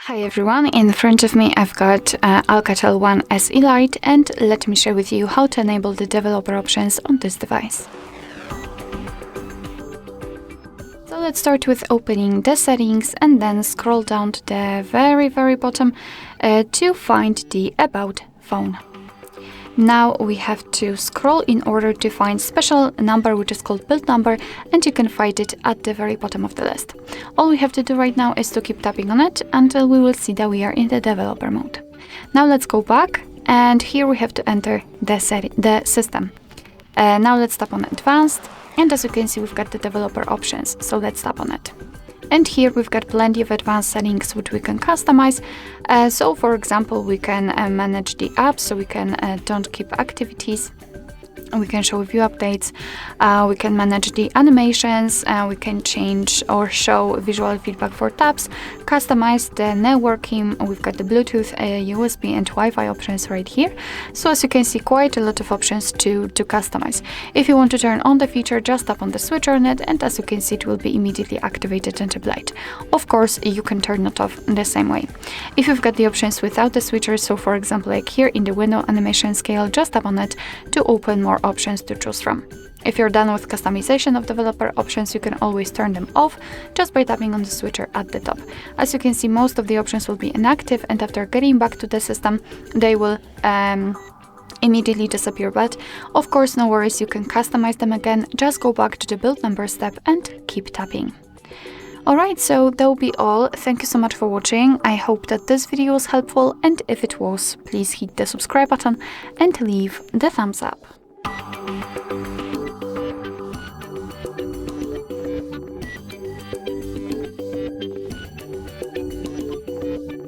Hi everyone, in front of me I've got Alcatel 1SE Lite, and let me share with you how to enable the developer options on this device. So let's start with opening the settings and then scroll down to the very bottom to find the About phone. Now we have to scroll in order to find special number which is called build number, and you can find it at the very bottom of the list. All we have to do right now is to keep tapping on it until we will see that we are in the developer mode. Now let's go back, and here we have to enter the system. Now let's tap on advanced, and as you can see we've got the developer options, so let's tap on it. And here we've got plenty of advanced settings which we can customize. So for example, we can manage the apps, so we can don't keep activities. We can show view updates, we can manage the animations, we can change or show visual feedback for tabs, customize the networking. We've got the Bluetooth, USB and Wi-Fi options right here. So as you can see, quite a lot of options to customize. If you want to turn on the feature, just tap on the switcher on it, and as you can see, it will be immediately activated and applied. Of course, you can turn it off in the same way. If you've got the options without the switcher, so for example, like here in the window animation scale, just tap on it to open more options to choose from. If you're done with customization of developer options, you can always turn them off just by tapping on the switcher at the top. As you can see, most of the options will be inactive, and after getting back to the system, they will immediately disappear. But of course, no worries, you can customize them again. Just go back to the build number step and keep tapping. Alright, so that will be all. Thank you so much for watching. I hope that this video was helpful, and if it was, please hit the subscribe button and leave the thumbs up.